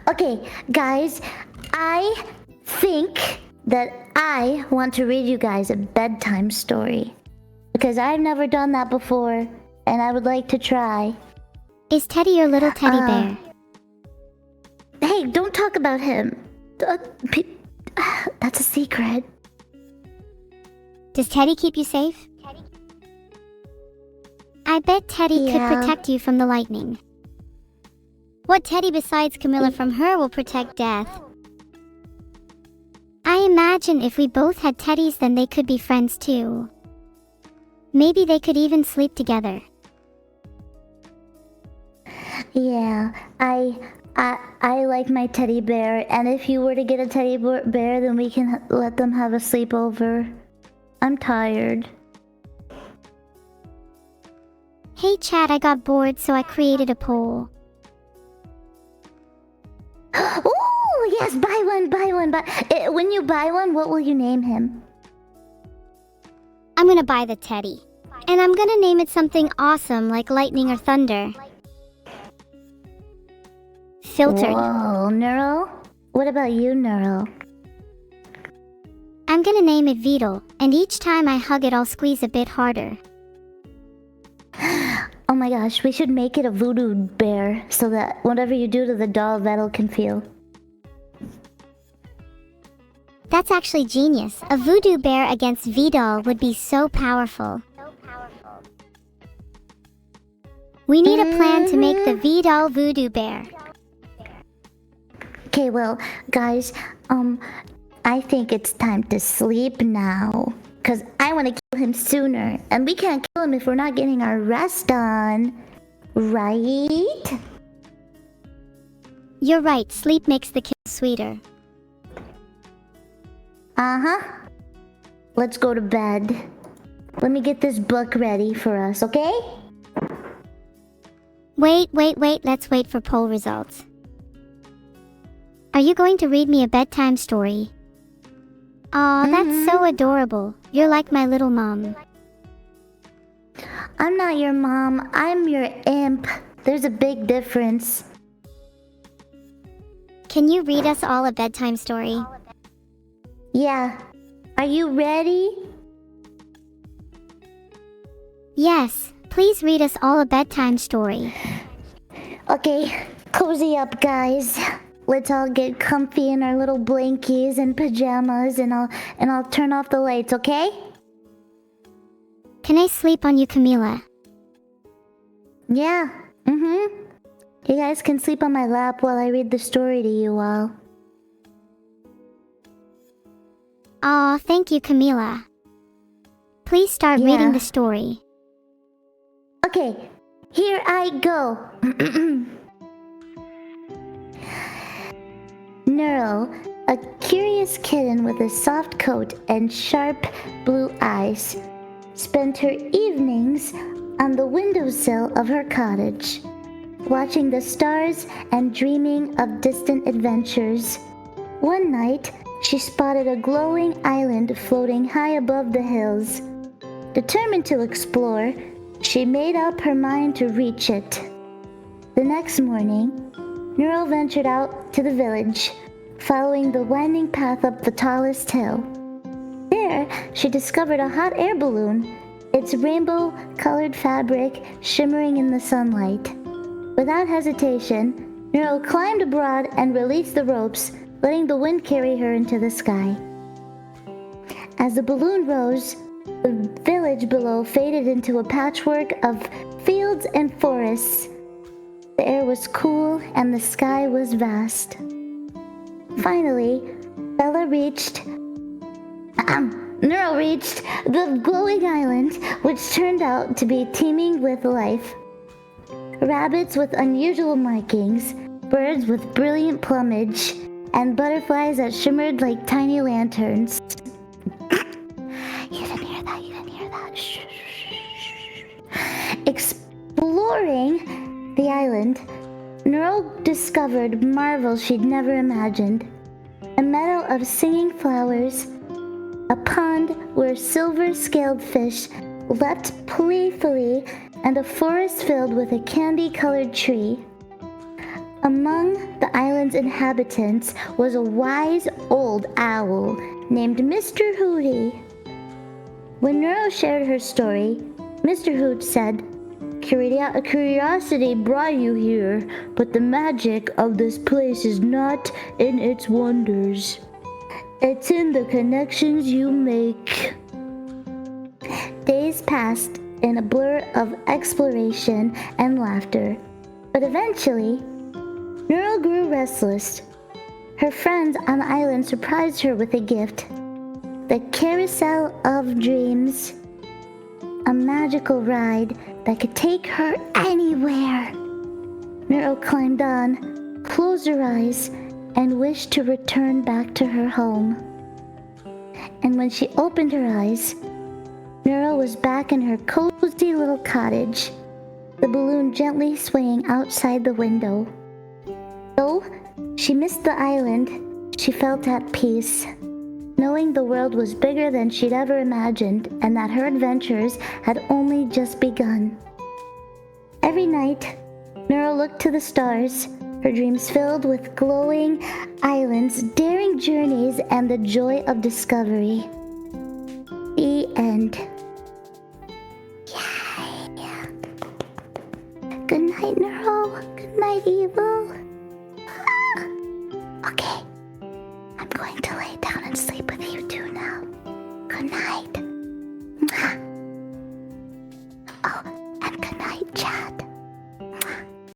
Okay, guys, I think that I want to read you guys a bedtime story. Because I've never done that before, and I would like to try. Is Teddy your little teddy bear? Hey, don't talk about him. That's a secret. Does Teddy keep you safe? I bet Teddy could protect you from the lightning. What teddy besides Camila from her will protect Death? I imagine if we both had teddies, then they could be friends too. Maybe they could even sleep together. Yeah, I like my teddy bear, and if you were to get a teddy bear, then we can let them have a sleepover. I'm tired. Hey chat, I got bored, so I created a poll. Oh, yes, buy one. When you buy one, what will you name him? I'm gonna buy the teddy. And I'm gonna name it something awesome like lightning or thunder. Filtered. Whoa, Neuro? What about you, Neuro? I'm gonna name it Beetle, and each time I hug it, I'll squeeze a bit harder. Oh my gosh, we should make it a voodoo bear so that whatever you do to the doll, Vettel can feel. That's actually genius. A voodoo bear against V-Doll would be so powerful. We need a plan to make the V-Doll voodoo bear. Okay, well, guys, I think it's time to sleep now. Because I want to kill him sooner. And we can't kill him if we're not getting our rest on. Right? You're right, sleep makes the kill sweeter. Uh-huh. Let's go to bed. Let me get this book ready for us, okay? Wait, let's wait for poll results. Are you going to read me a bedtime story? Aw, that's so adorable. You're like my little mom. I'm not your mom, I'm your imp. There's a big difference. Can you read us all a bedtime story? Yeah. Are you ready? Yes, please read us all a bedtime story. Okay, cozy up, guys. Let's all get comfy in our little blankies and pajamas, and I'll turn off the lights, okay? Can I sleep on you, Camila? Yeah. You guys can sleep on my lap while I read the story to you all. Aw, thank you, Camila. Please start reading the story. Okay, here I go. Neuro, a curious kitten with a soft coat and sharp blue eyes, spent her evenings on the windowsill of her cottage, watching the stars and dreaming of distant adventures. One night, she spotted a glowing island floating high above the hills. Determined to explore, she made up her mind to reach it. The next morning, Neuro ventured out to the village, following the winding path up the tallest hill. There, she discovered a hot air balloon, its rainbow-colored fabric shimmering in the sunlight. Without hesitation, Neuro climbed aboard and released the ropes, letting the wind carry her into the sky. As the balloon rose, the village below faded into a patchwork of fields and forests. The air was cool and the sky was vast. Finally, Neuro reached the glowing island, which turned out to be teeming with life. Rabbits with unusual markings, birds with brilliant plumage, and butterflies that shimmered like tiny lanterns. You didn't hear that. Shh. Exploring the island, Neuro discovered marvels she'd never imagined. A meadow of singing flowers, a pond where silver-scaled fish leapt playfully, and a forest filled with a candy-colored tree. Among the island's inhabitants was a wise old owl named Mr. Hooty. When Neuro shared her story, Mr. Hoot said, Curiosity brought you here, but the magic of this place is not in its wonders. It's in the connections you make. Days passed in a blur of exploration and laughter, but eventually, Neuro grew restless. Her friends on the island surprised her with a gift, the Carousel of Dreams, a magical ride that could take her anywhere. Neuro climbed on, closed her eyes, and wished to return back to her home. And when she opened her eyes, Neuro was back in her cozy little cottage, the balloon gently swaying outside the window. Though she missed the island, she felt at peace, knowing the world was bigger than she'd ever imagined and that her adventures had only just begun. Every night, Neuro looked to the stars, her dreams filled with glowing islands, daring journeys, and the joy of discovery. The end. Yay! Good night, Neuro. Good night, Evil. Okay, I'm going to